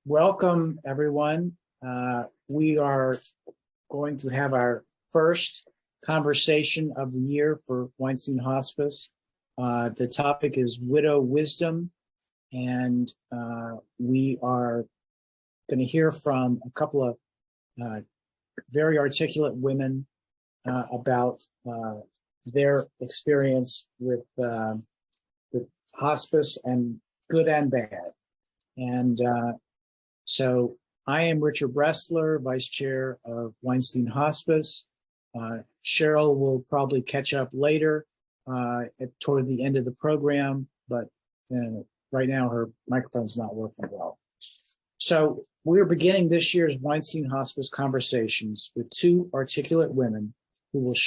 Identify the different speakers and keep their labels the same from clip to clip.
Speaker 1: Welcome, everyone. We are going to have our first conversation of the year for Weinstein Hospice. The topic is widow wisdom, and we are going to hear from a couple of very articulate women about their experience with hospice, and good and bad. And so I am Richard Bressler, Vice Chair of Weinstein Hospice. Cheryl will probably catch up later toward the end of the program, but right now her microphone's not working well. So we're beginning this year's Weinstein Hospice Conversations with two articulate women who will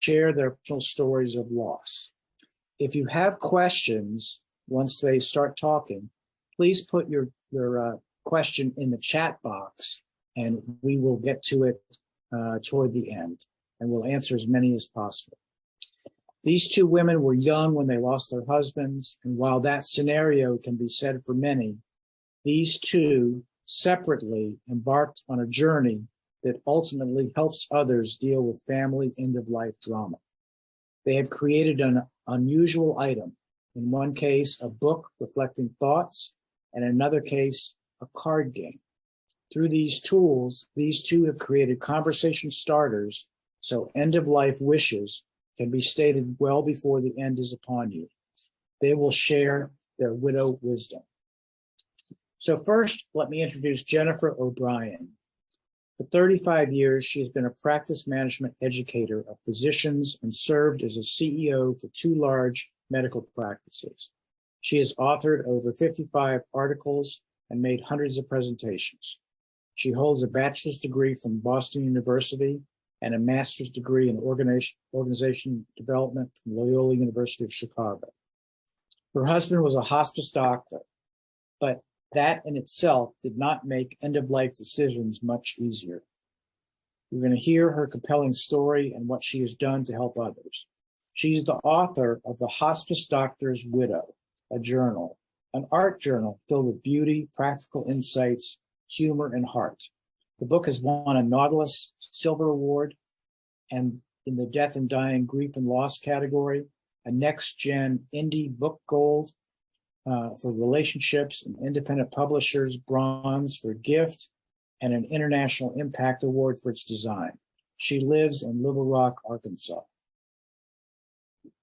Speaker 1: share their personal stories of loss. If you have questions once they start talking, please put your question in the chat box, and we will get to it toward the end, and we'll answer as many as possible. These two women were young when they lost their husbands, and while that scenario can be said for many, these two separately embarked on a journey that ultimately helps others deal with family end-of-life drama. They have created an unusual item. In one case, a book reflecting thoughts, and in another case, a card game. Through these tools, these two have created conversation starters so end-of-life wishes can be stated well before the end is upon you. They will share their widow wisdom. So first, let me introduce Jennifer O'Brien. For 35 years, she has been a practice management educator of physicians and served as a CEO for two large medical practices. She has authored over 55 articles and made hundreds of presentations. She holds a bachelor's degree from Boston University and a master's degree in organization development from Loyola University of Chicago. Her husband was a hospice doctor, but that in itself did not make end-of-life decisions much easier. We're going to hear her compelling story and what she has done to help others. She's the author of The Hospice Doctor's Widow, a journal, an art journal filled with beauty, practical insights, humor, and heart. The book has won a Nautilus Silver Award, and in the Death and Dying, Grief and Loss category, a Next-Gen Indie Book Gold for relationships, and Independent Publishers Bronze for gift, and an International Impact Award for its design. She lives in Little Rock, Arkansas.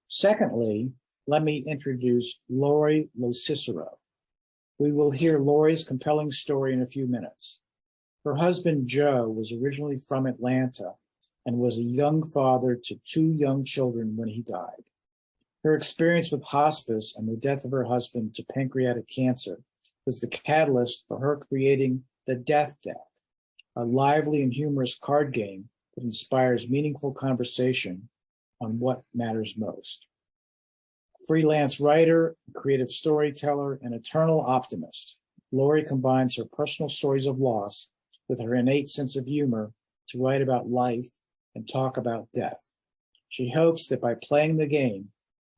Speaker 1: Secondly, let me introduce Lori LoCicero. We will hear Lori's compelling story in a few minutes. Her husband, Joe, was originally from Atlanta and was a young father to two young children when he died. Her experience with hospice and the death of her husband to pancreatic cancer was the catalyst for her creating the Death Deck, a lively and humorous card game that inspires meaningful conversation on what matters most. Freelance writer, creative storyteller, and eternal optimist, Lori combines her personal stories of loss with her innate sense of humor to write about life and talk about death. She hopes that by playing the game,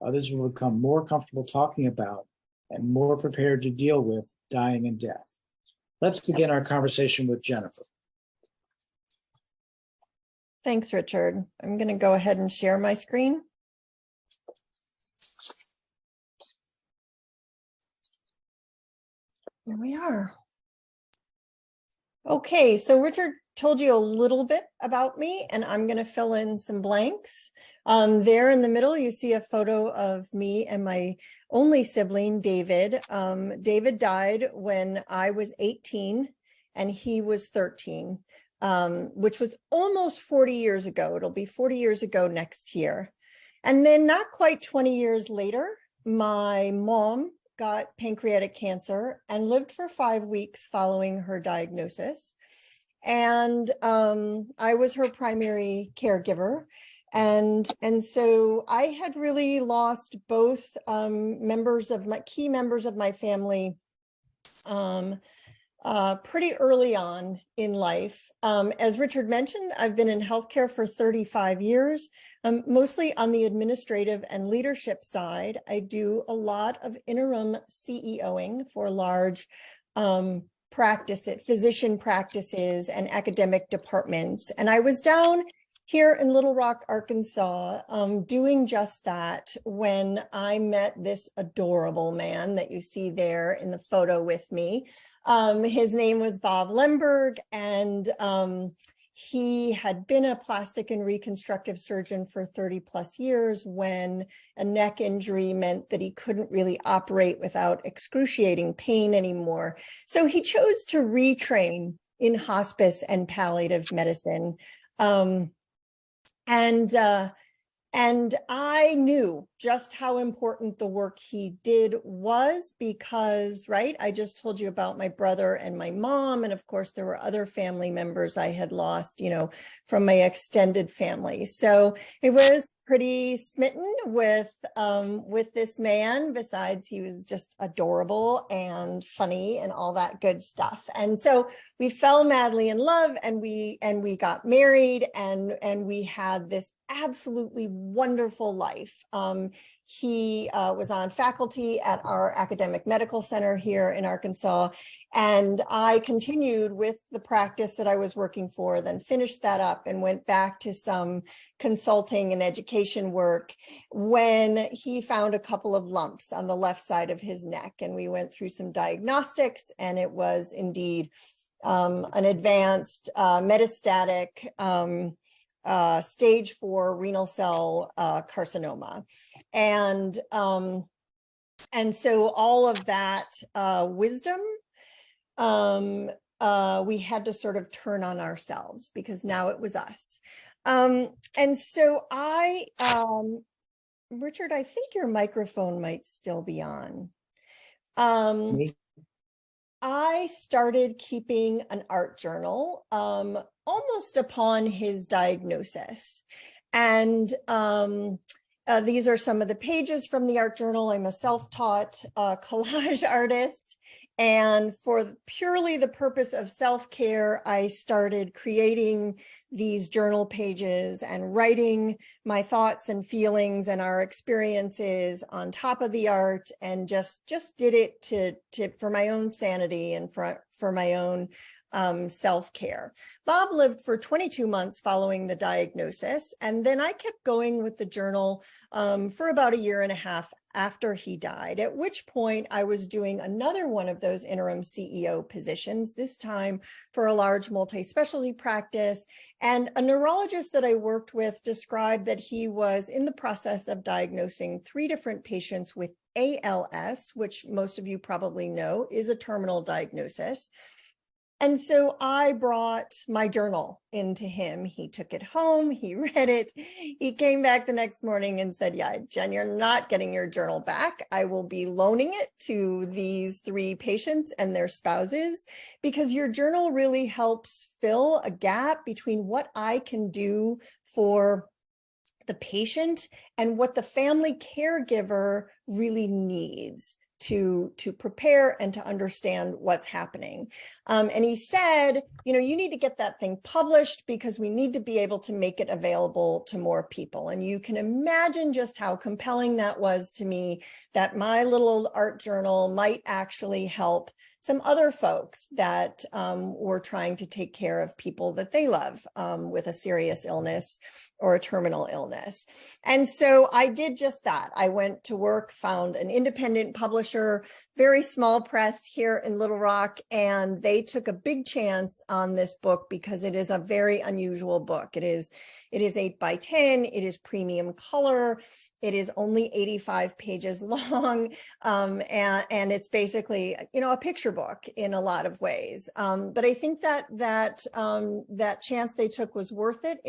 Speaker 1: others will become more comfortable talking about and more prepared to deal with dying and death. Let's begin our conversation with Jennifer.
Speaker 2: Thanks, Richard. I'm going to go ahead and share my screen. Here we are. Okay, so Richard told you a little bit about me, and I'm going to fill in some blanks. There in the middle, you see a photo of me and my only sibling, David. David died when I was 18 and he was 13, which was almost 40 years ago. It'll be 40 years ago next year. And then not quite 20 years later, my mom got pancreatic cancer and lived for 5 weeks following her diagnosis. And I was her primary caregiver. And so I had really lost both key members of my family pretty early on in life. As Richard mentioned, I've been in healthcare for 35 years, mostly on the administrative and leadership side. I do a lot of interim CEOing for large physician practices and academic departments. And I was down here in Little Rock, Arkansas, doing just that when I met this adorable man that you see there in the photo with me. His name was Bob Lemberg, and he had been a plastic and reconstructive surgeon for 30 plus years when a neck injury meant that he couldn't really operate without excruciating pain anymore. So he chose to retrain in hospice and palliative medicine. And I knew just how important the work he did was because, right, I just told you about my brother and my mom. And of course, there were other family members I had lost, you know, from my extended family. So it was pretty smitten with this man. Besides, he was just adorable and funny and all that good stuff. And so we fell madly in love, and we got married, and we had this absolutely wonderful life. He was on faculty at our academic medical center here in Arkansas, and I continued with the practice that I was working for, then finished that up and went back to some consulting and education work when he found a couple of lumps on the left side of his neck. And we went through some diagnostics, and it was indeed an advanced metastatic stage 4 renal cell carcinoma. And so all of that wisdom, we had to sort of turn on ourselves, because now it was us. And so Richard, I think your microphone might still be on. I started keeping an art journal almost upon his diagnosis. And these are some of the pages from the art journal. I'm a self-taught collage artist. And for purely the purpose of self-care, I started creating these journal pages and writing my thoughts and feelings and our experiences on top of the art, and just did it for my own sanity and for my own self-care. Bob lived for 22 months following the diagnosis, and then I kept going with the journal for about a year and a half after he died, at which point I was doing another one of those interim CEO positions, this time for a large multi-specialty practice. And a neurologist that I worked with described that he was in the process of diagnosing 3 different patients with ALS, which most of you probably know is a terminal diagnosis. And so I brought my journal into him. He took it home, he read it. He came back the next morning and said, yeah, Jen, you're not getting your journal back. I will be loaning it to these 3 patients and their spouses, because your journal really helps fill a gap between what I can do for the patient and what the family caregiver really needs to prepare and to understand what's happening. And he said, you know, you need to get that thing published, because we need to be able to make it available to more people. And you can imagine just how compelling that was to me, that my little art journal might actually help some other folks that were trying to take care of people that they love with a serious illness or a terminal illness. And so I did just that. I went to work, found an independent publisher, very small press here in Little Rock, and they took a big chance on this book because it is a very unusual book. It is 8 by 10, it is premium color. It is only 85 pages long, and it's basically, you know, a picture book in a lot of ways. But I think that chance they took was worth it.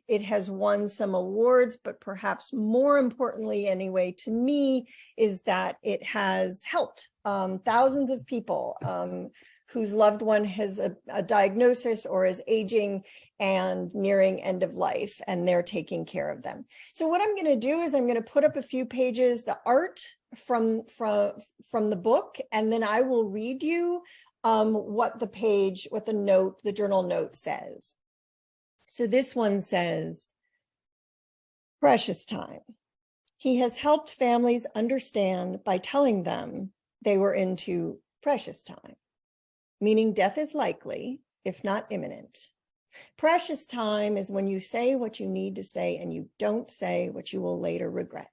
Speaker 2: It has won some awards, but perhaps more importantly, anyway, to me, is that it has helped thousands of people whose loved one has a diagnosis or is aging and nearing end of life, and they're taking care of them. So what I'm going to do is I'm going to put up a few pages, the art from the book, and then I will read you what the journal note says. So this one says, precious time. He has helped families understand by telling them they were into precious time. meaning death is likely, if not imminent. Precious time is when you say what you need to say and you don't say what you will later regret.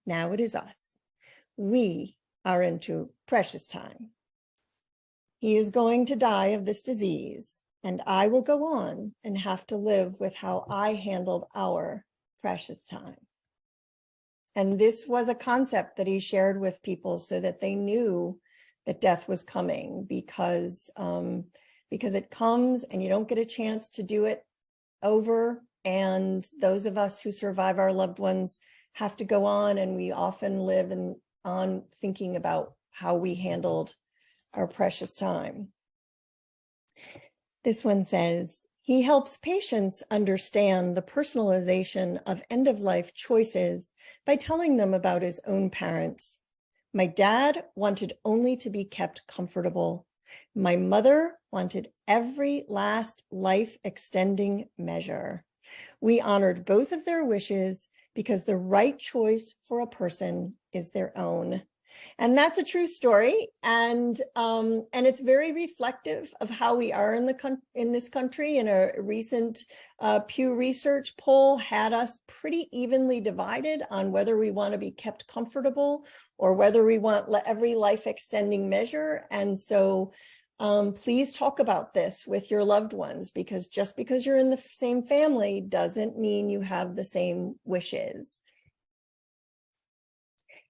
Speaker 2: Now it is us. We are into precious time. He is going to die of this disease, and I will go on and have to live with how I handled our precious time. And this was a concept that he shared with people so that they knew that death was coming, because it comes and you don't get a chance to do it over. And those of us who survive our loved ones have to go on, and we often live on thinking about how we handled our precious time. This one says, he helps patients understand the personalization of end-of-life choices by telling them about his own parents. My dad wanted only to be kept comfortable. My mother wanted every last life-extending measure. We honored both of their wishes because the right choice for a person is their own. And that's a true story, and it's very reflective of how we are in this country. In a recent Pew Research poll had us pretty evenly divided on whether we want to be kept comfortable or whether we want every life-extending measure. And so please talk about this with your loved ones, because just because you're in the same family doesn't mean you have the same wishes.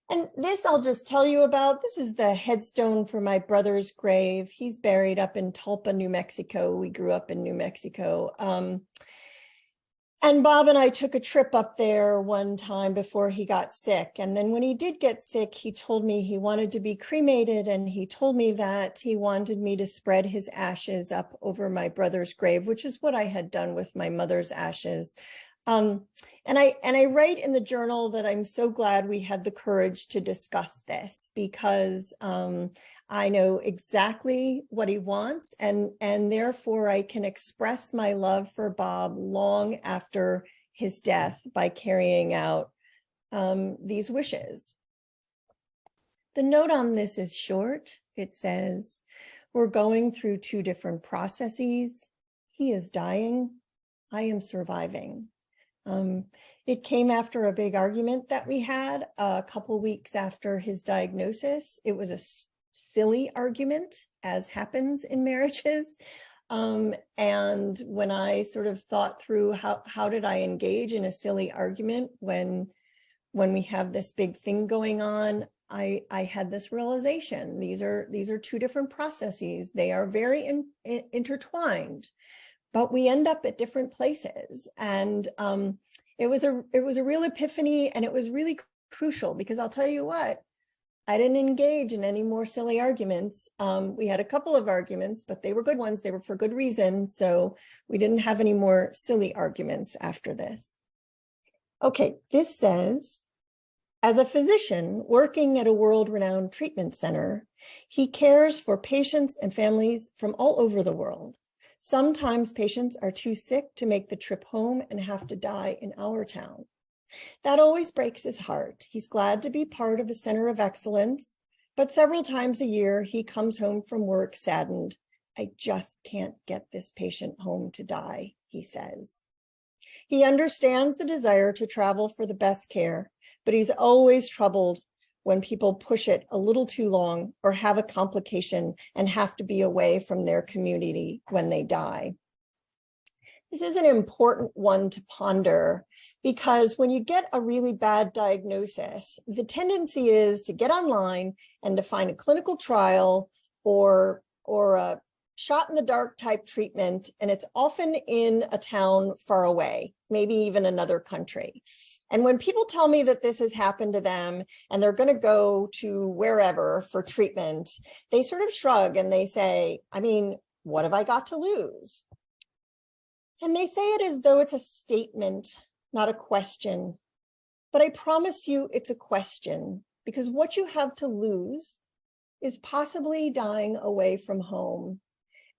Speaker 2: And this I'll just tell you about. This is the headstone for my brother's grave. He's buried up in Tulpa, New Mexico. We grew up in New Mexico. And Bob and I took a trip up there one time before he got sick. And then when he did get sick, he told me he wanted to be cremated. And he told me that he wanted me to spread his ashes up over my brother's grave, which is what I had done with my mother's ashes. And I write in the journal that I'm so glad we had the courage to discuss this, because I know exactly what he wants, and therefore I can express my love for Bob long after his death by carrying out these wishes. The note on this is short. It says, we're going through two different processes. He is dying. I am surviving. It came after a big argument that we had a couple weeks after his diagnosis. It was a silly argument, as happens in marriages. And when I sort of thought through how did I engage in a silly argument when we have this big thing going on, I had this realization. These are two different processes. They are very intertwined, but we end up at different places. And it was a real epiphany, and it was really crucial, because I'll tell you what, I didn't engage in any more silly arguments. We had a couple of arguments, but they were good ones. They were for good reason. So we didn't have any more silly arguments after this. Okay, this says, as a physician working at a world-renowned treatment center, he cares for patients and families from all over the world. Sometimes patients are too sick to make the trip home and have to die in our town. That always breaks his heart. He's glad to be part of a center of excellence, but several times a year he comes home from work saddened. I just can't get this patient home to die, he says. He understands the desire to travel for the best care, but he's always troubled when people push it a little too long or have a complication and have to be away from their community when they die. This is an important one to ponder, because when you get a really bad diagnosis, the tendency is to get online and to find a clinical trial or a shot in the dark type treatment, and it's often in a town far away, maybe even another country. And when people tell me that this has happened to them and they're going to go to wherever for treatment, they sort of shrug and they say, I mean, what have I got to lose? And they say it as though it's a statement, not a question. But I promise you it's a question, because what you have to lose is possibly dying away from home.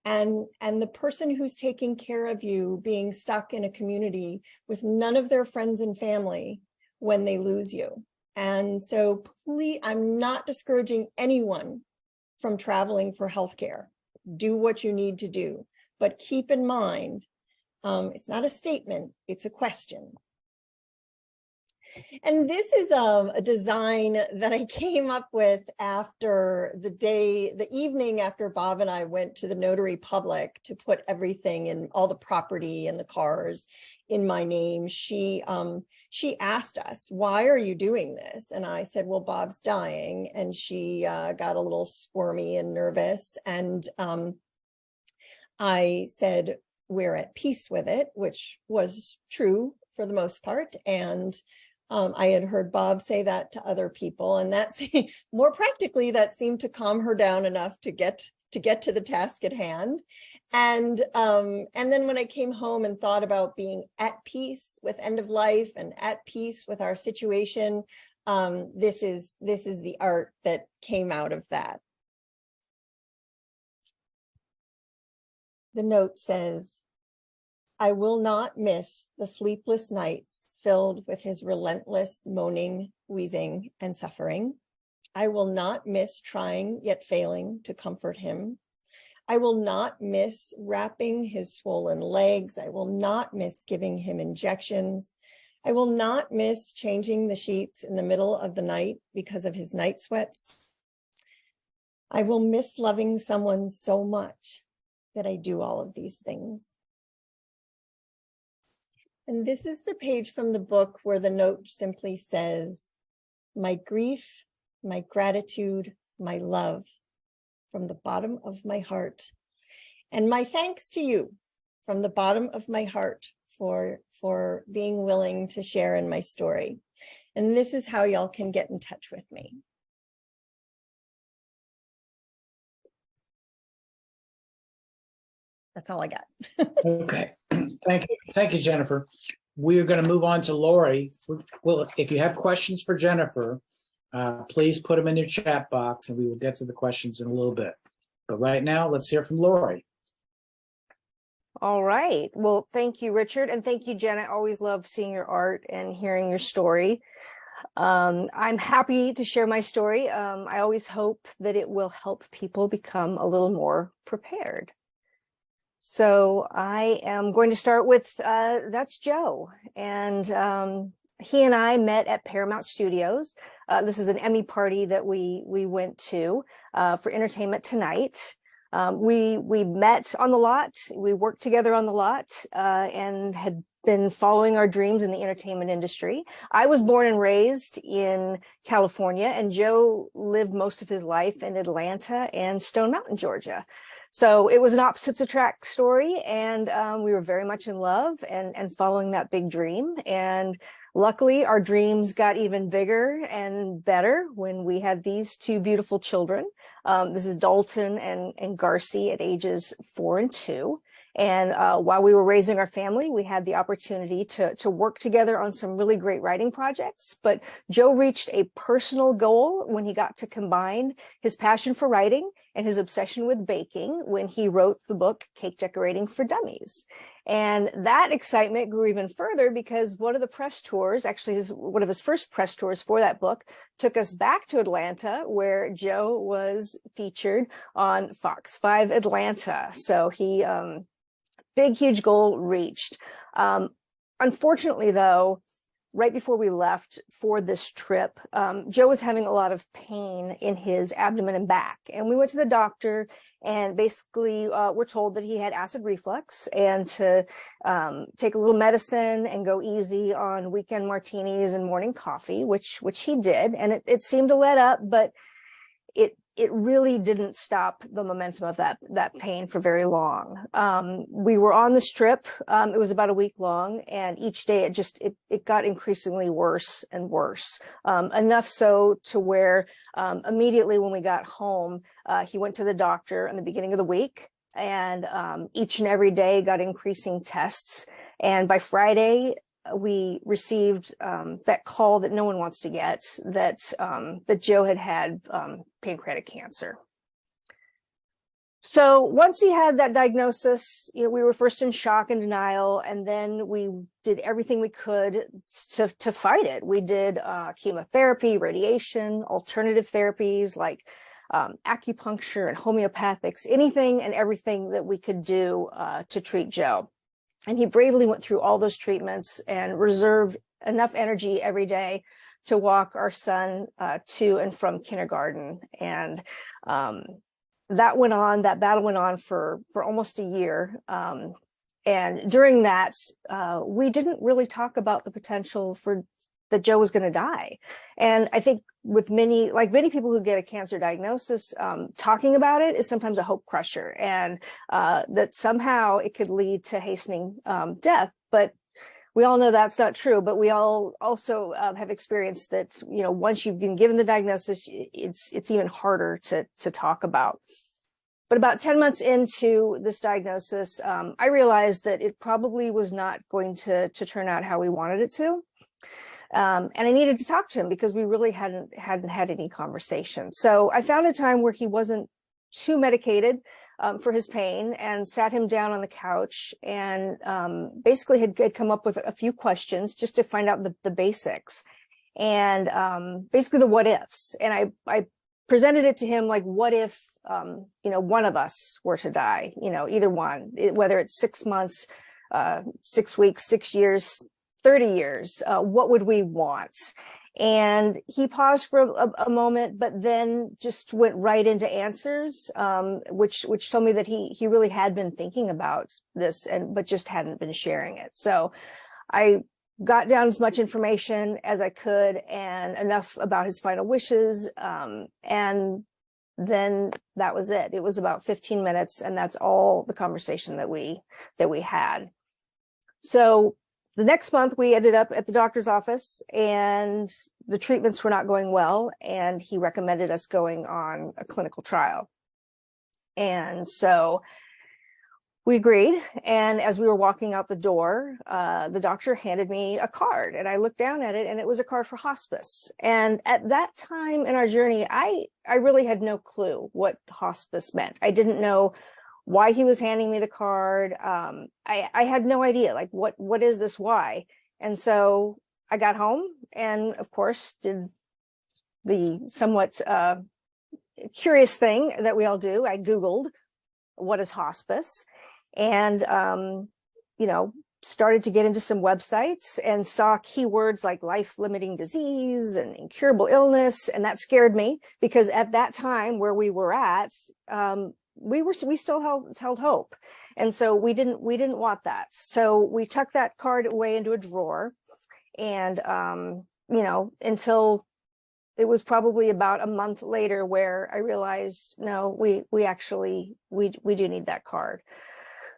Speaker 2: And the person who's taking care of you being stuck in a community with none of their friends and family when they lose you. And so please, I'm not discouraging anyone from traveling for healthcare. do what you need to do. But keep in mind, it's not a statement, it's a question. And this is a design that I came up with after the evening after Bob and I went to the notary public to put everything in, all the property and the cars in my name. She asked us, why are you doing this? And I said, well, Bob's dying. And she got a little squirmy and nervous. And I said, we're at peace with it, which was true for the most part. And I had heard Bob say that to other people, and that's more practically, that seemed to calm her down enough to get to the task at hand. And then when I came home and thought about being at peace with end of life and at peace with our situation, this is the art that came out of that. The note says, I will not miss the sleepless nights filled with his relentless moaning, wheezing, and suffering. I will not miss trying yet failing to comfort him. I will not miss wrapping his swollen legs. I will not miss giving him injections. I will not miss changing the sheets in the middle of the night because of his night sweats. I will miss loving someone so much that I do all of these things. And this is the page from the book where the note simply says, my grief, my gratitude, my love from the bottom of my heart. And my thanks to you from the bottom of my heart for being willing to share in my story. And this is how y'all can get in touch with me. That's all I got.
Speaker 1: Okay, thank you, Jennifer. We are going to move on to Lori. Well, if you have questions for Jennifer, please put them in your chat box and we will get to the questions in a little bit. But right now, let's hear from Lori.
Speaker 3: All right. Well, thank you, Richard. And thank you, Jen. I always love seeing your art and hearing your story. I'm happy to share my story. I always hope that it will help people become a little more prepared. So I am going to start with, that's Joe. And he and I met at Paramount Studios. This is an Emmy party that we went to for Entertainment Tonight. We met on the lot. We worked together on the lot and had been following our dreams in the entertainment industry. I was born and raised in California, and Joe lived most of his life in Atlanta and Stone Mountain, Georgia. So it was an opposites attract story, and we were very much in love and following that big dream. And luckily, our dreams got even bigger and better when we had these two beautiful children. This is Dalton and Garci at ages 4 and 2. And while we were raising our family, we had the opportunity to work together on some really great writing projects. But Joe reached a personal goal when he got to combine his passion for writing and his obsession with baking when he wrote the book Cake Decorating for Dummies. And that excitement grew even further because one of the press tours, actually one of his first press tours for that book, took us back to Atlanta, where Joe was featured on Fox 5 Atlanta. So he, big, huge goal reached. Unfortunately, though, right before we left for this trip, Joe was having a lot of pain in his abdomen and back. And we went to the doctor, and basically we're told that he had acid reflux and to take a little medicine and go easy on weekend martinis and morning coffee, which he did. And it seemed to let up, but it really didn't stop the momentum of that pain for very long. We were on this trip. It was about a week long, and each day it got increasingly worse and worse. Enough so to where immediately when we got home, he went to the doctor in the beginning of the week, and each and every day got increasing tests. And by Friday, we received that call that no one wants to get, that Joe had pancreatic cancer. So once he had that diagnosis, we were first in shock and denial, and then we did everything we could to fight it. We did chemotherapy, radiation, alternative therapies like acupuncture and homeopathics, anything and everything that we could do to treat Joe. And he bravely went through all those treatments and reserved enough energy every day to walk our son to and from kindergarten. And that battle went on for almost a year. And during that, we didn't really talk about the potential that Joe was going to die. And I think with many people who get a cancer diagnosis, talking about it is sometimes a hope crusher, and that somehow it could lead to hastening death. But we all know that's not true. But we all also have experienced that, once you've been given the diagnosis, it's even harder to talk about. But about 10 months into this diagnosis, I realized that it probably was not going to turn out how we wanted it to. And I needed to talk to him because we really hadn't had any conversation. So I found a time where he wasn't too medicated for his pain, and sat him down on the couch and basically had come up with a few questions just to find out the basics, and basically the what ifs. And I presented it to him like, what if, one of us were to die, either one, whether it's 6 months, 6 weeks, 6 years, 30 years, what would we want? And he paused for a moment, but then just went right into answers, which told me that he really had been thinking about this, but just hadn't been sharing it. So I got down as much information as I could, and enough about his final wishes. And then that was it. It was about 15 minutes, and that's all the conversation that we had. So the next month, we ended up at the doctor's office, and the treatments were not going well, and he recommended us going on a clinical trial. And so we agreed. And as we were walking out the door, the doctor handed me a card, and I looked down at it, and it was a card for hospice. And at that time in our journey, I really had no clue what hospice meant. I didn't know why he was handing me the card. I had no idea, like, what is this, why? And so I got home and, of course, did the somewhat curious thing that we all do. I Googled, what is hospice? And, started to get into some websites and saw keywords like life-limiting disease and incurable illness. And that scared me, because at that time where we were at, we still held hope. And so we didn't want that. So we tucked that card away into a drawer, and, until it was probably about a month later where I realized, no, we do need that card.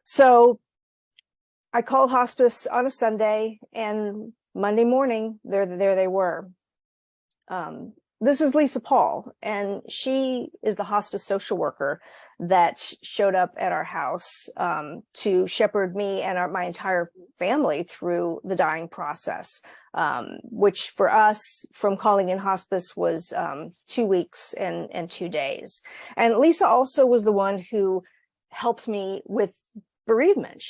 Speaker 3: So I called hospice on a Sunday, and Monday morning, there they were. This is Lisa Paul, and she is the hospice social worker that showed up at our house to shepherd me and my entire family through the dying process, which for us, from calling in hospice, was 2 weeks and 2 days. And Lisa also was the one who helped me with bereavement.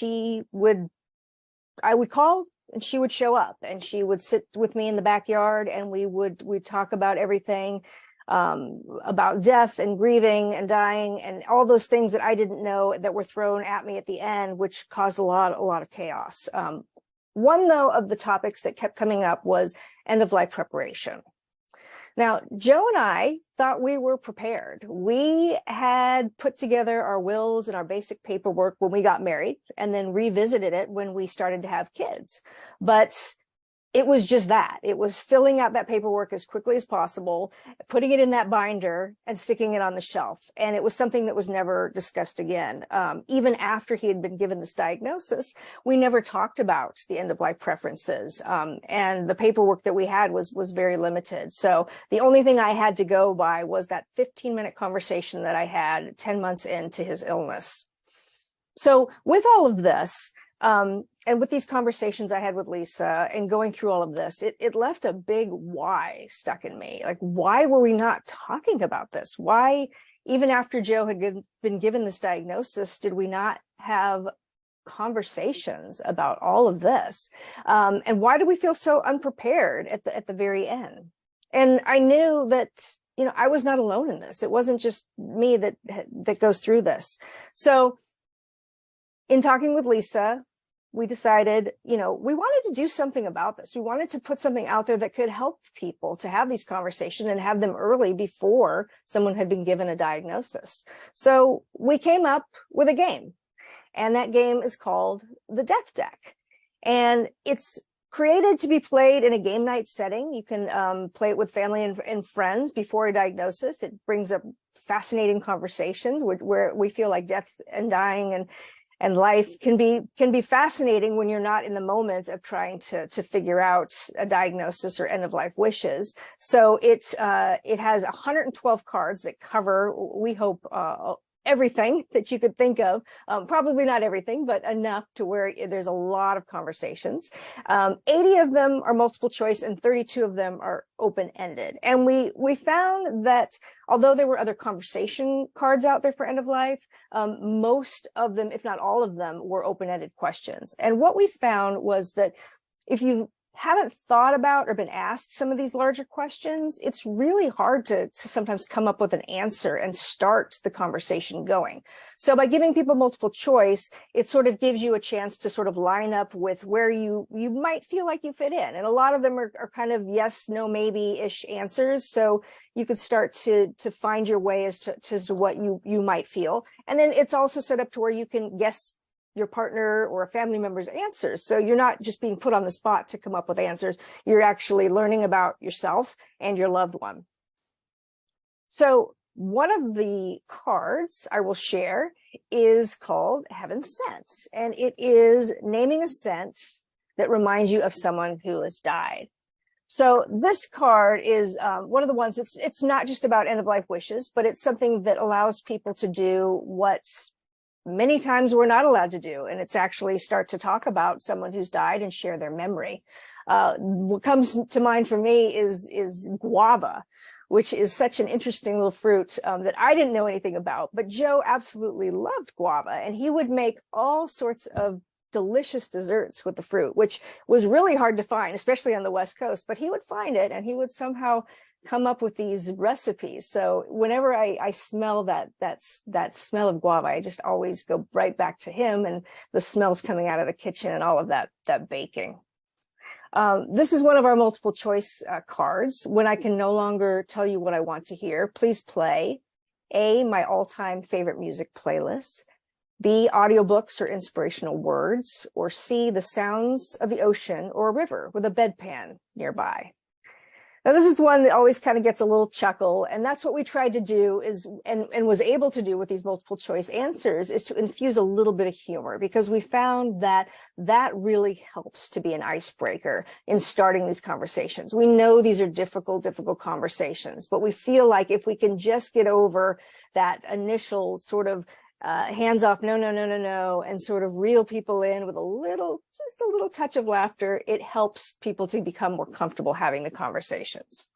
Speaker 3: I would call, and she would show up, and she would sit with me in the backyard, and we'd talk about everything, about death and grieving and dying and all those things that I didn't know that were thrown at me at the end, which caused a lot of chaos. One, though, of the topics that kept coming up was end of life preparation. Now, Joe and I thought we were prepared. We had put together our wills and our basic paperwork when we got married, and then revisited it when we started to have kids. But it was just that. It was filling out that paperwork as quickly as possible, putting it in that binder, and sticking it on the shelf. And it was something that was never discussed again. Even after he had been given this diagnosis, we never talked about the end of life preferences. And the paperwork that we had was very limited. So the only thing I had to go by was that 15-minute conversation that I had 10 months into his illness. So with all of this, and with these conversations I had with Lisa and going through all of this, it left a big why stuck in me. Like, why were we not talking about this? Why, even after Joe had been given this diagnosis, did we not have conversations about all of this? And why do we feel so unprepared at the very end? And I knew that I was not alone in this. It wasn't just me that goes through this. So in talking with Lisa, we decided, we wanted to do something about this. We wanted to put something out there that could help people to have these conversations and have them early before someone had been given a diagnosis. So we came up with a game, and that game is called the Death Deck. And it's created to be played in a game night setting. You can play it with family and friends before a diagnosis. It brings up fascinating conversations where we feel like death and dying and life can be fascinating when you're not in the moment of trying to figure out a diagnosis or end of life wishes. So it has 112 cards that cover, we hope, everything that you could think of. Probably not everything, but enough to where there's a lot of conversations. 80 of them are multiple choice and 32 of them are open-ended. And we found that although there were other conversation cards out there for end of life, most of them, if not all of them, were open-ended questions. And what we found was that if you haven't thought about or been asked some of these larger questions, it's really hard to sometimes come up with an answer and start the conversation going. So by giving people multiple choice, it sort of gives you a chance to sort of line up with where you might feel like you fit in. And a lot of them are kind of yes, no, maybe-ish answers. So you could start to find your way as to what you might feel. And then it's also set up to where you can guess your partner or a family member's answers. So you're not just being put on the spot to come up with answers. You're actually learning about yourself and your loved one. So one of the cards I will share is called Heaven Sent, and it is naming a scent that reminds you of someone who has died. So this card is one of the ones, it's not just about end of life wishes, but it's something that allows people to do what many times we're not allowed to do, and it's actually start to talk about someone who's died and share their memory. What comes to mind for me is guava, which is such an interesting little fruit that I didn't know anything about, but Joe absolutely loved guava, and he would make all sorts of delicious desserts with the fruit, which was really hard to find, especially on the West Coast, but he would find it and he would somehow come up with these recipes. So whenever I smell that smell of guava, I just always go right back to him and the smells coming out of the kitchen and all of that baking. This is one of our multiple choice cards. When I can no longer tell you what I want to hear, please play A, my all-time favorite music playlist, B, audiobooks or inspirational words, or C, the sounds of the ocean or a river with a bedpan nearby. Now, this is one that always kind of gets a little chuckle, and that's what we tried to do is, and was able to do with these multiple choice answers, is to infuse a little bit of humor, because we found that really helps to be an icebreaker in starting these conversations. We know these are difficult conversations, but we feel like if we can just get over that initial sort of hands off, no, and sort of reel people in with just a little touch of laughter, it helps people to become more comfortable having the conversations.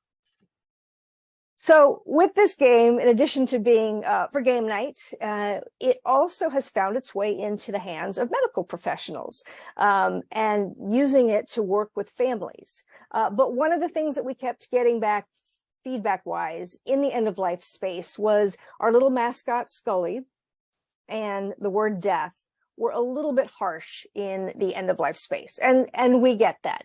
Speaker 3: So with this game, in addition to being for game night, it also has found its way into the hands of medical professionals and using it to work with families. But one of the things that we kept getting back feedback-wise in the end-of-life space was our little mascot, Scully, and the word death were a little bit harsh in the end-of-life space. And we get that.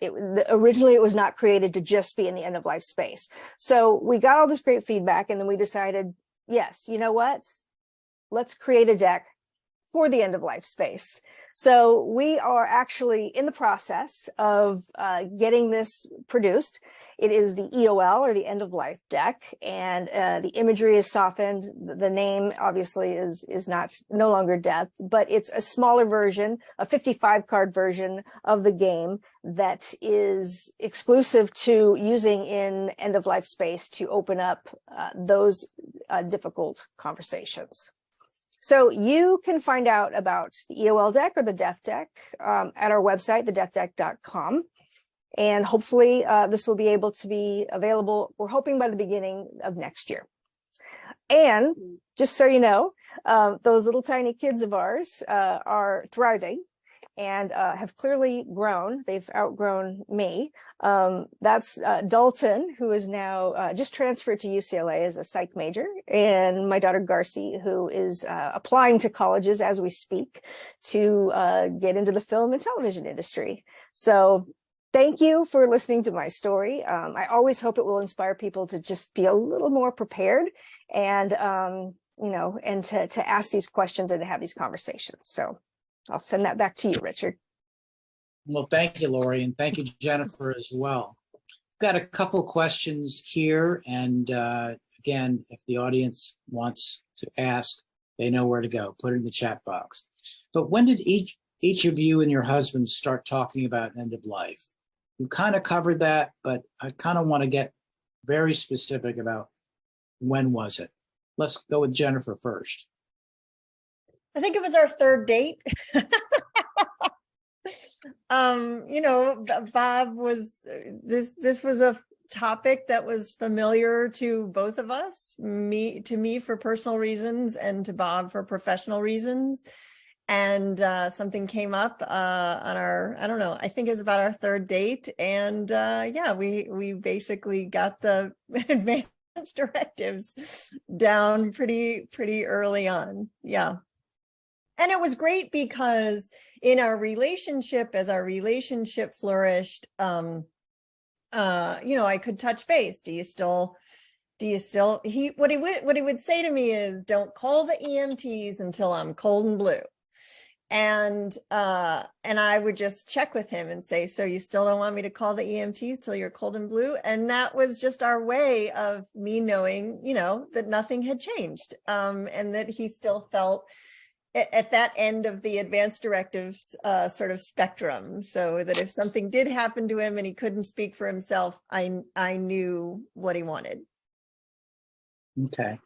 Speaker 3: Originally, it was not created to just be in the end-of-life space. So we got all this great feedback, and then we decided, yes, you know what? Let's create a deck for the end-of-life space. So we are actually in the process of getting this produced. It is the EOL, or the end-of-life deck, and the imagery is softened. The name obviously is no longer death, but it's a smaller version, a 55-card version of the game that is exclusive to using in end-of-life space to open up those difficult conversations. So you can find out about the EOL deck or the Death Deck at our website, thedeathdeck.com. And hopefully this will be able to be available, we're hoping, by the beginning of next year. And just so you know, those little tiny kids of ours are thriving. and have clearly grown. They've outgrown me. That's Dalton, who is now just transferred to UCLA as a psych major, and my daughter Garci, who is applying to colleges as we speak to get into the film and television industry. So thank you for listening to my story. I always hope it will inspire people to just be a little more prepared and, and to ask these questions and to have these conversations. So I'll send that back to you, Richard.
Speaker 1: Well, thank you, Lori, and thank you, Jennifer, as well. Got a couple questions here, and again, if the audience wants to ask, they know where to go. Put it in the chat box. But when did each of you and your husband start talking about end of life? You kind of covered that, but I kind of want to get very specific about when was it? Let's go with Jennifer first.
Speaker 2: I think it was our third date. Bob was this was a topic that was familiar to both of us, to me for personal reasons and to Bob for professional reasons. And something came up on our, I don't know, I think it was about our third date. And we basically got the advanced directives down pretty early on. Yeah. And it was great because in our relationship, as our relationship flourished, I could touch base. What he would say to me is, don't call the EMTs until I'm cold and blue. And I would just check with him and say, so you still don't want me to call the EMTs till you're cold and blue? And that was just our way of me knowing, that nothing had changed, and that he still felt at that end of the advanced directives sort of spectrum, so that if something did happen to him and he couldn't speak for himself, I knew what he wanted.
Speaker 1: Okay.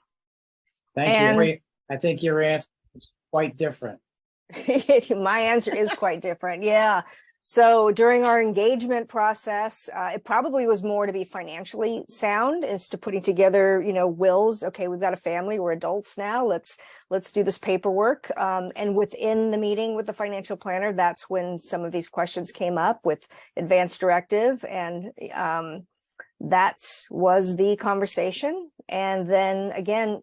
Speaker 1: Thank you. I think your answer is quite different.
Speaker 3: My answer is quite different. Yeah. So during our engagement process, it probably was more to be financially sound as to putting together, wills. Okay, we've got a family, we're adults now. Let's do this paperwork. And within the meeting with the financial planner, that's when some of these questions came up with advanced directive, and that was the conversation. And then again,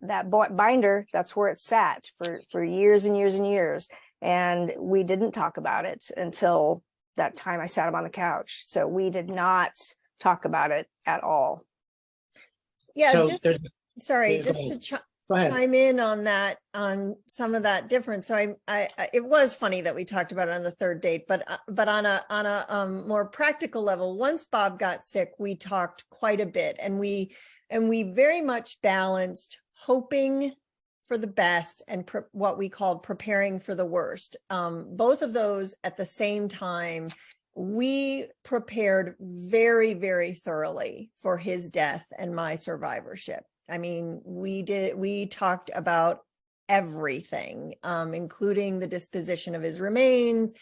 Speaker 3: that binder, that's where it sat for years and years and years. And we didn't talk about it until that time I sat him on the couch. So we did not talk about it at all.
Speaker 2: Yeah,
Speaker 1: So
Speaker 2: just to chime in on that, on some of that difference. So it was funny that we talked about it on the third date, but on a more practical level, once Bob got sick, we talked quite a bit, and we very much balanced hoping for the best and what we called preparing for the worst. Both of those at the same time. We prepared very, very thoroughly for his death and my survivorship. I mean, we talked about everything, including the disposition of his remains.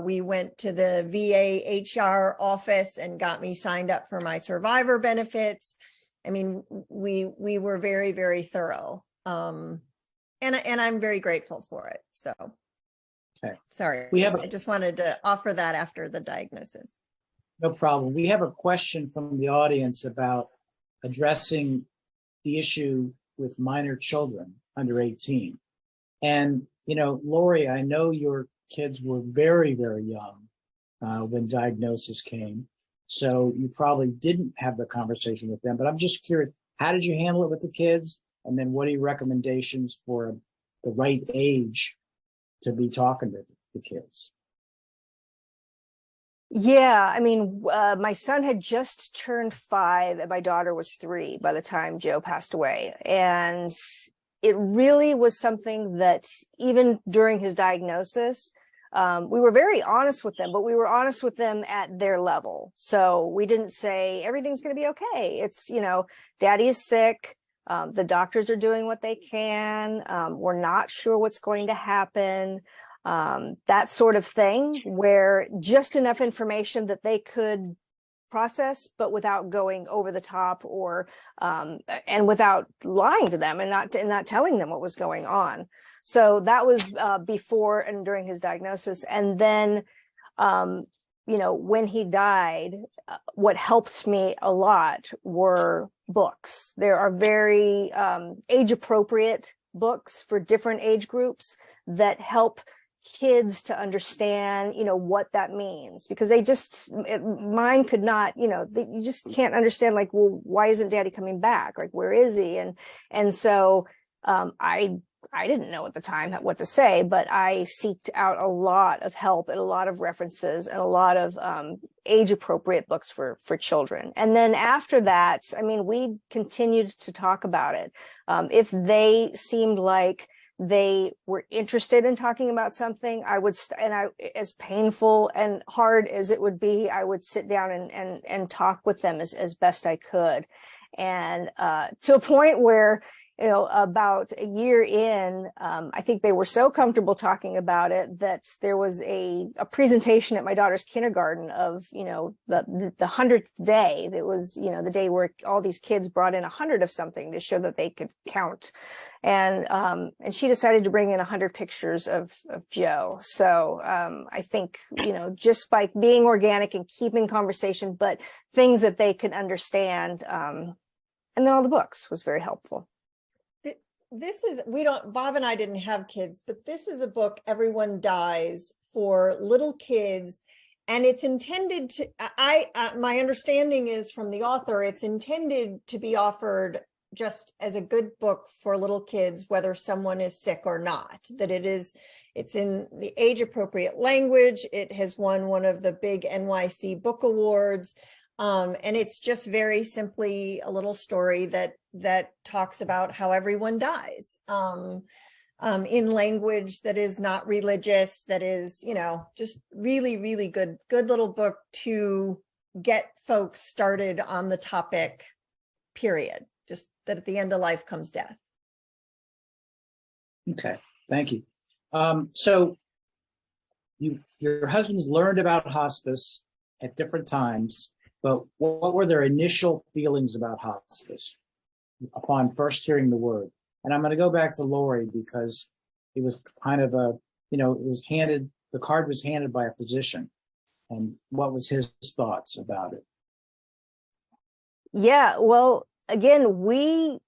Speaker 2: We went to the VA HR office and got me signed up for my survivor benefits. I mean, we were very, very thorough. And I'm very grateful for it. So,
Speaker 1: okay.
Speaker 2: Sorry, I just wanted to offer that after the diagnosis.
Speaker 1: No problem. We have a question from the audience about addressing the issue with minor children under 18. And, Lori, I know your kids were very, very young when diagnosis came. So you probably didn't have the conversation with them, but I'm just curious, how did you handle it with the kids? And then what are your recommendations for the right age to be talking to the kids?
Speaker 3: Yeah, I mean, my son had just turned 5 and my daughter was 3 by the time Joe passed away. And it really was something that even during his diagnosis, we were very honest with them, but we were honest with them at their level. So we didn't say everything's going to be okay. It's, daddy is sick. The doctors are doing what they can. We're not sure what's going to happen. That sort of thing, where just enough information that they could process, but without going over the top or and without lying to them and not telling them what was going on. So that was before and during his diagnosis. And then you know, when he died, what helped me a lot were books. There are very age appropriate books for different age groups that help kids to understand, you know, what that means, because they just, mine could not, you know, you just can't understand, like, well, why isn't daddy coming back? Like, where is he? And so I didn't know at the time what to say, but I seeked out a lot of help and a lot of references and a lot of age appropriate books for children. And then after that, I mean, we continued to talk about it. If they seemed like they were interested in talking about something, I would, as painful and hard as it would be, I would sit down and talk with them as best I could. And to a point where, you know, about a year in, I think they were so comfortable talking about it that there was a presentation at my daughter's kindergarten of, you know, the 100th day. That was, you know, the day where all these kids brought in 100 of something to show that they could count. And she decided to bring in 100 pictures of Joe. So I think, you know, just by being organic and keeping conversation, but things that they could understand. And then all the books was very helpful.
Speaker 2: This is, Bob and I didn't have kids, but this is a book, Everyone Dies, for little kids. And it's intended to, my understanding is from the author, it's intended to be offered just as a good book for little kids, whether someone is sick or not, that it's in the age appropriate language. It has won one of the big NYC book awards. And it's just very simply a little story that talks about how everyone dies, in language that is not religious, that is, you know, just really, really good little book to get folks started on the topic, period. Just that at the end of life comes death.
Speaker 1: Okay, thank you. So your husband's learned about hospice at different times, but what were their initial feelings about hospice upon first hearing the word? And I'm going to go back to Lori, because it was kind of a, you know, the card was handed by a physician. And what was his thoughts about it?
Speaker 3: Yeah, well, again, we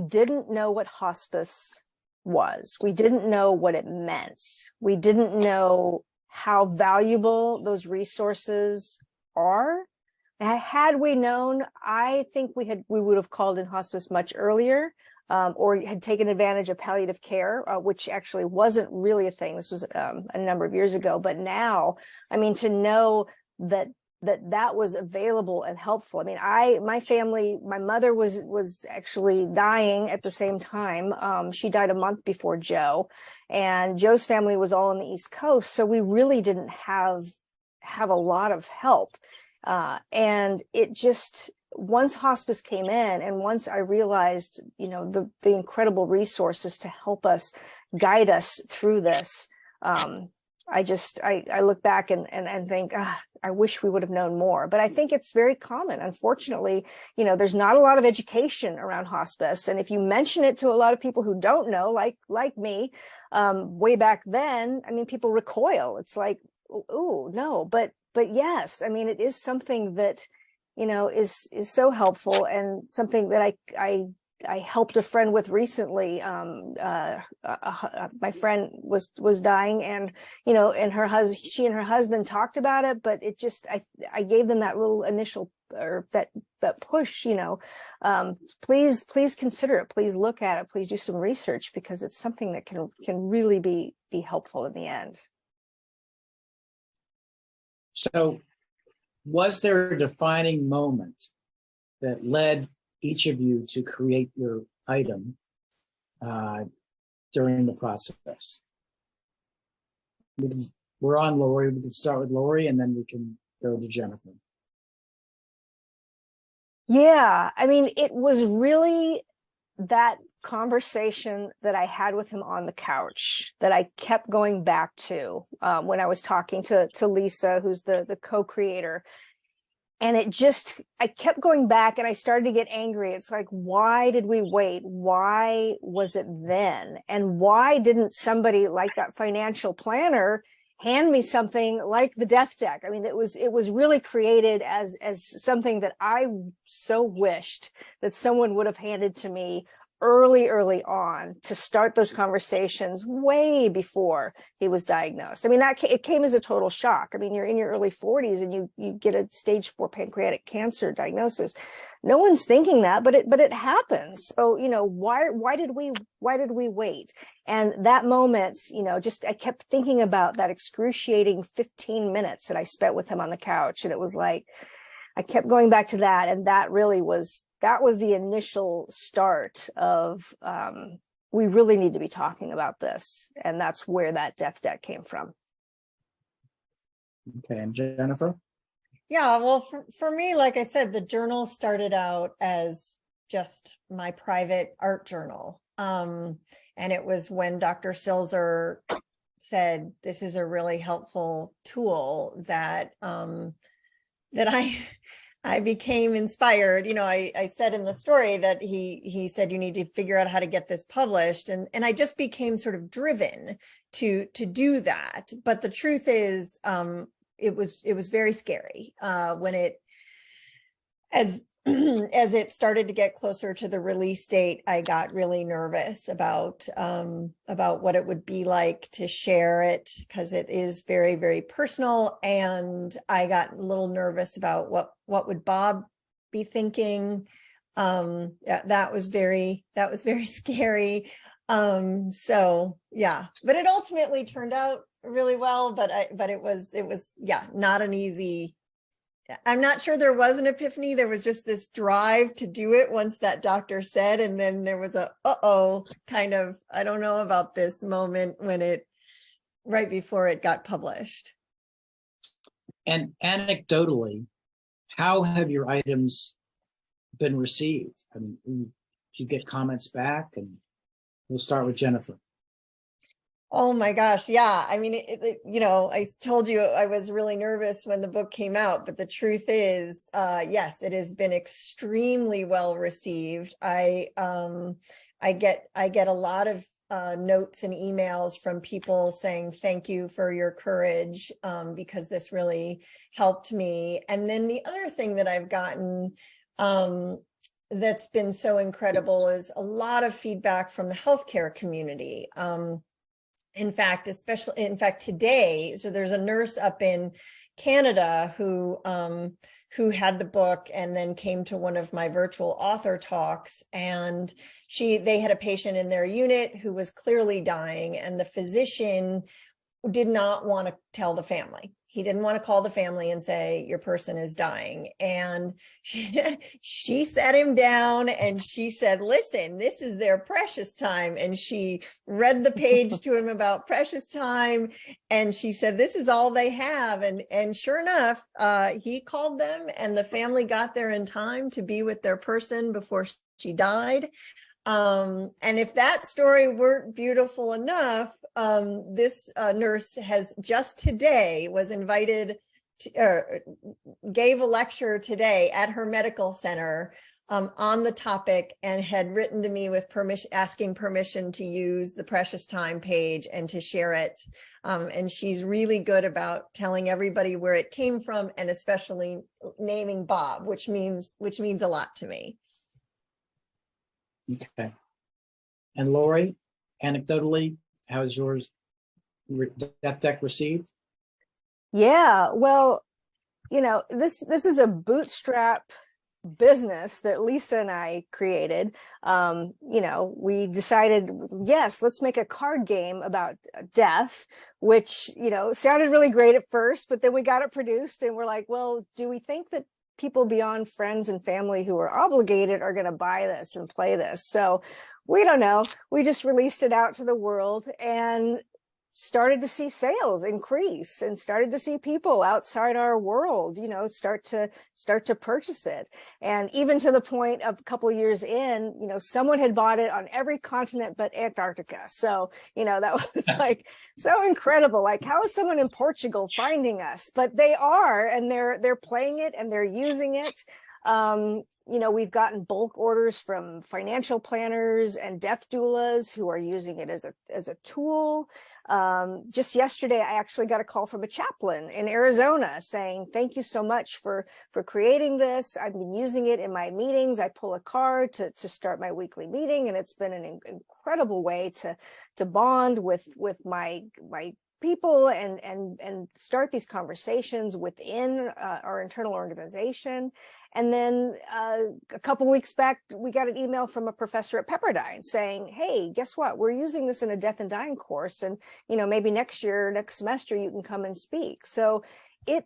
Speaker 3: didn't know what hospice was. We didn't know what it meant. We didn't know how valuable those resources are. Had we known, I think we would have called in hospice much earlier, or had taken advantage of palliative care, which actually wasn't really a thing. This was a number of years ago. But now, I mean, to know that was available and helpful. I mean, my family, my mother was actually dying at the same time. She died a month before Joe, and Joe's family was all on the East Coast, so we really didn't have a lot of help. And it just, once hospice came in, and once I realized, you know, the incredible resources to help us, guide us through this, I look back and think, I wish we would have known more. But I think it's very common. Unfortunately, you know, there's not a lot of education around hospice. And if you mention it to a lot of people who don't know, like me, way back then, I mean, people recoil. It's like, oh, no, but yes, I mean, it is something that, you know, is so helpful, and something that I helped a friend with recently. My friend was dying, and, you know, and she and her husband talked about it, but it just, I gave them that little initial, or that push, you know, please consider it, please look at it, please do some research, because it's something that can really be helpful in the end.
Speaker 1: So was there a defining moment that led each of you to create your item during the process? We're on Lori. We can start with Lori, and then we can go to Jennifer.
Speaker 3: Yeah, I mean, it was really that conversation that I had with him on the couch that I kept going back to when I was talking to Lisa, who's the co-creator. And I kept going back and I started to get angry. It's like, why did we wait? Why was it then? And why didn't somebody like that financial planner hand me something like the death deck? I mean, it was really created as something that I so wished that someone would have handed to me early on to start those conversations way before he was diagnosed. I mean, it came as a total shock. I mean, you're in your early 40s and you get a stage 4 pancreatic cancer diagnosis. No one's thinking that, but it happens. So, why did we wait? And that moment, I kept thinking about that excruciating 15 minutes that I spent with him on the couch. And it was like, I kept going back to that. And that was the initial start of, we really need to be talking about this. And that's where that death deck came from.
Speaker 1: Okay, and Jennifer?
Speaker 2: Yeah, well, for me, like I said, the journal started out as just my private art journal. And it was when Dr. Silzer said, this is a really helpful tool that I became inspired. I said in the story that he said, you need to figure out how to get this published. And I just became sort of driven to do that. But the truth is, it was very scary when as it started to get closer to the release date. I got really nervous about what it would be like to share it, because it is very, very personal. And I got a little nervous about what would Bob be thinking. That was very scary. So yeah, but it ultimately turned out really well. But it was not an easy. I'm not sure there was an epiphany. There was just this drive to do it once that doctor said, and then there was a kind of, I don't know about this moment right before it got published.
Speaker 1: And anecdotally, how have your items been received? I mean, do you get comments back? And we'll start with Jennifer.
Speaker 2: Oh my gosh. Yeah. I mean, I told you I was really nervous when the book came out, but the truth is, yes, it has been extremely well received. I get a lot of notes and emails from people saying, thank you for your courage, because this really helped me. And then the other thing that I've gotten, that's been so incredible is a lot of feedback from the healthcare community. In fact, today, so there's a nurse up in Canada who had the book and then came to one of my virtual author talks, and they had a patient in their unit who was clearly dying, and the physician did not want to tell the family. He didn't want to call the family and say, your person is dying. And she sat him down and she said, listen, this is their precious time. And she read the page to him about precious time. And she said, this is all they have. And sure enough, he called them and the family got there in time to be with their person before she died. And if that story weren't beautiful enough, this nurse has just today was invited to, gave a lecture today at her medical center on the topic, and had written to me with permission, asking permission to use the Precious Time page and to share it. And she's really good about telling everybody where it came from, and especially naming Bob, which means a lot to me.
Speaker 1: Okay. And Lori, anecdotally, how's yours death deck received?
Speaker 3: Yeah, well, this is a bootstrap business that Lisa and I created. We decided, yes, let's make a card game about death, which, sounded really great at first, but then we got it produced and we're like, well, do we think that people beyond friends and family who are obligated are going to buy this and play this? So we don't know. We just released it out to the world, and started to see sales increase and started to see people outside our world, start to purchase it. And even to the point of a couple of years in, someone had bought it on every continent but Antarctica. So, that was like so incredible. Like, how is someone in Portugal finding us? But they are, and they're playing it and they're using it. We've gotten bulk orders from financial planners and death doulas who are using it as a tool. Just yesterday, I actually got a call from a chaplain in Arizona saying, thank you so much for creating this. I've been using it in my meetings. I pull a card to start my weekly meeting, and it's been an incredible way to bond with my people and start these conversations within our internal organization. And then a couple of weeks back, we got an email from a professor at Pepperdine saying, hey, guess what? We're using this in a death and dying course. And, maybe next semester, you can come and speak. So it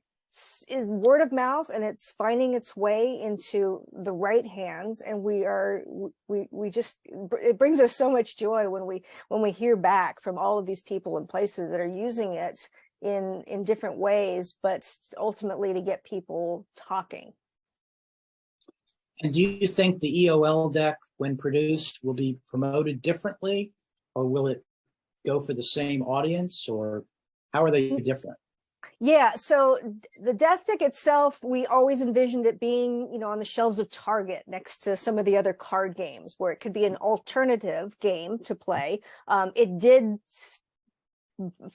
Speaker 3: is word of mouth, and it's finding its way into the right hands. And it brings us so much joy when we hear back from all of these people and places that are using it in different ways, but ultimately to get people talking.
Speaker 1: And do you think the EOL deck, when produced, will be promoted differently, or will it go for the same audience, or how are they different?
Speaker 3: Yeah, so the death deck itself, we always envisioned it being, on the shelves of Target next to some of the other card games, where it could be an alternative game to play. It did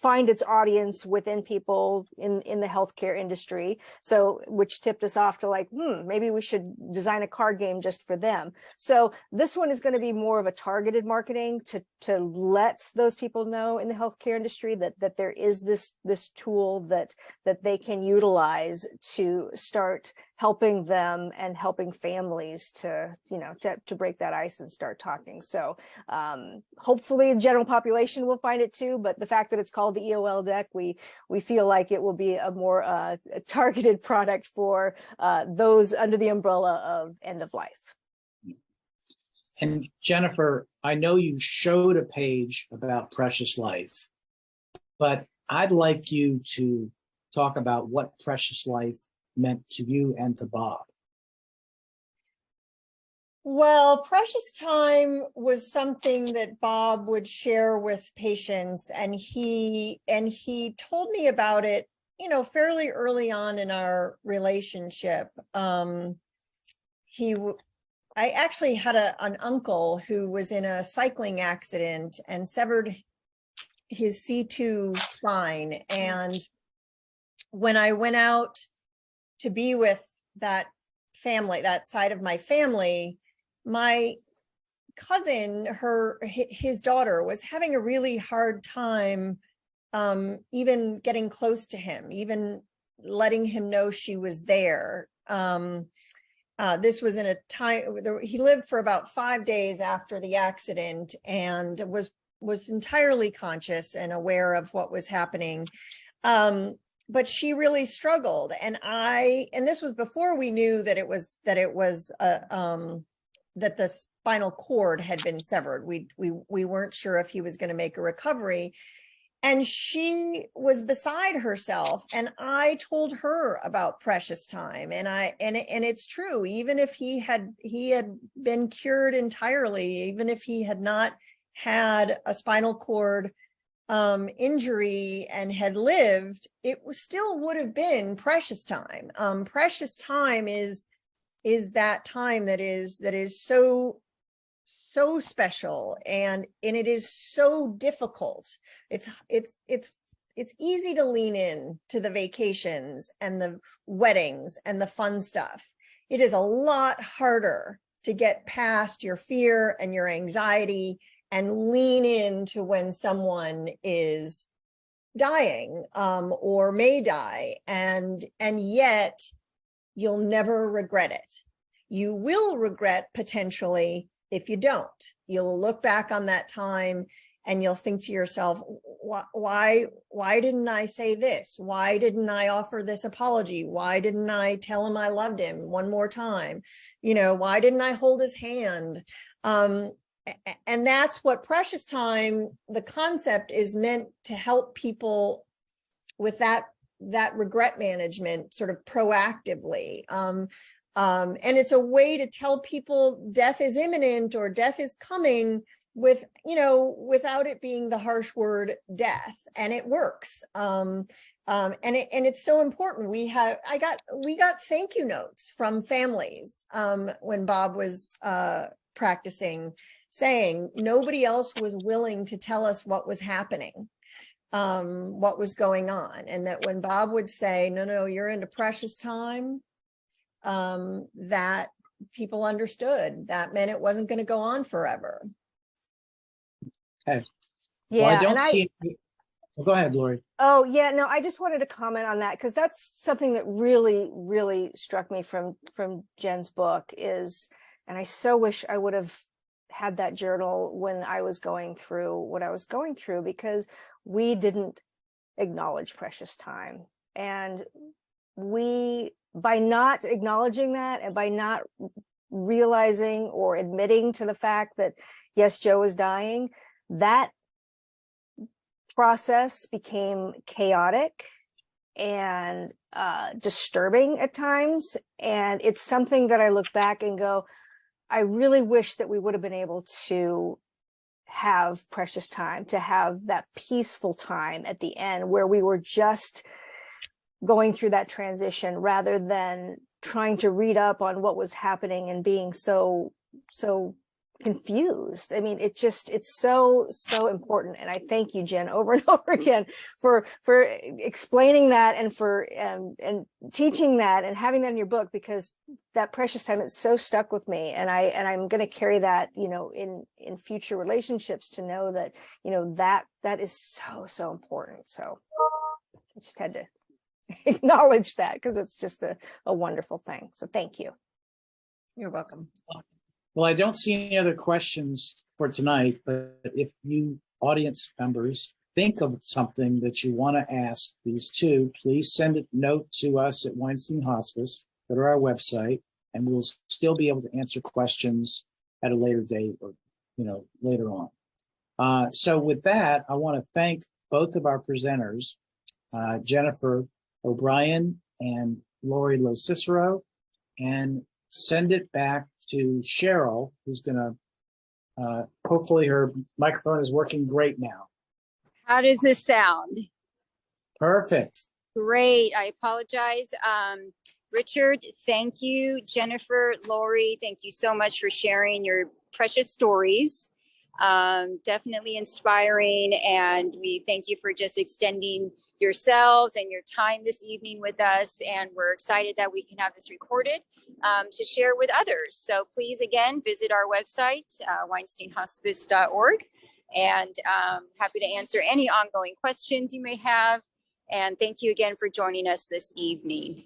Speaker 3: find its audience within people in the healthcare industry, so which tipped us off to like, maybe we should design a card game just for them. So this one is going to be more of a targeted marketing to let those people know in the healthcare industry that there is this tool that they can utilize to start helping them and helping families to break that ice and start talking. So hopefully the general population will find it too, but the fact that it's called the EOL deck, we feel like it will be a more targeted product for those under the umbrella of end of life.
Speaker 1: And Jennifer, I know you showed a page about Precious Life, but I'd like you to talk about what Precious Life meant to you and to Bob.
Speaker 2: Well, Precious Time was something that Bob would share with patients, and he told me about it, fairly early on in our relationship. I actually had an uncle who was in a cycling accident and severed his C2 spine, and when I went out to be with that family, that side of my family, my cousin, his daughter, was having a really hard time even getting close to him, even letting him know she was there. This was in a time he lived for about 5 days after the accident and was entirely conscious and aware of what was happening. But she really struggled, and this was before we knew that it was that the spinal cord had been severed. We weren't sure if he was going to make a recovery, and she was beside herself. And I told her about Precious Time, and it's true. Even if he had been cured entirely, even if he had not had a spinal cord injury and had lived, it still would have been Precious Time. Precious Time is that time that is so special, and it is so difficult. It's easy to lean in to the vacations and the weddings and the fun stuff. It is a lot harder to get past your fear and your anxiety and lean into when someone is dying or may die, and yet you'll never regret it. You will regret potentially if you don't. You'll look back on that time and you'll think to yourself, why didn't I say this? Why didn't I offer this apology? Why didn't I tell him I loved him one more time? Why didn't I hold his hand? and that's what precious time, the concept is meant to help people with that regret management sort of proactively. And it's a way to tell people death is imminent or death is coming with, without it being the harsh word death, and it works. And it's so important. We got thank you notes from families when Bob was practicing, saying nobody else was willing to tell us what was happening, what was going on, and that when Bob would say, no, you're into precious time, that people understood that meant it wasn't going to go on forever.
Speaker 1: Okay.
Speaker 3: Yeah,
Speaker 1: Well, I don't see. Go ahead, Lori.
Speaker 3: Oh, yeah, no, I just wanted to comment on that because that's something that really, really struck me from Jen's book is, and I so wish I would have had that journal when I was going through what I was going through, because we didn't acknowledge precious time. And we, by not acknowledging that and by not realizing or admitting to the fact that, yes, Joe is dying, that process became chaotic and disturbing at times. And it's something that I look back and go, I really wish that we would have been able to have precious time, to have that peaceful time at the end where we were just going through that transition rather than trying to read up on what was happening and being so confused. I mean, it's so important. And I thank you, Jen, over and over again for explaining that and for and teaching that and having that in your book, because that precious time, it's so stuck with me. And I'm going to carry that, in future relationships, to know that, that is so important. So I just had to acknowledge that because it's just a wonderful thing. So thank you.
Speaker 2: You're welcome.
Speaker 1: Well, I don't see any other questions for tonight, but if you audience members think of something that you want to ask these two, please send a note to us at Weinstein Hospice, go to our website, and we'll still be able to answer questions at a later date or, later on. So with that, I want to thank both of our presenters, Jennifer O'Brien and Lori LoCicero, and send it back to Cheryl, who's going to, hopefully her microphone is working great now.
Speaker 4: How does this sound?
Speaker 1: Perfect.
Speaker 4: Great. I apologize. Richard, thank you. Jennifer, Lori, thank you so much for sharing your precious stories. Definitely inspiring. And we thank you for just extending yourselves and your time this evening with us. And we're excited that we can have this recorded to share with others. So please, again, visit our website, weinsteinhospice.org, and happy to answer any ongoing questions you may have. And thank you again for joining us this evening.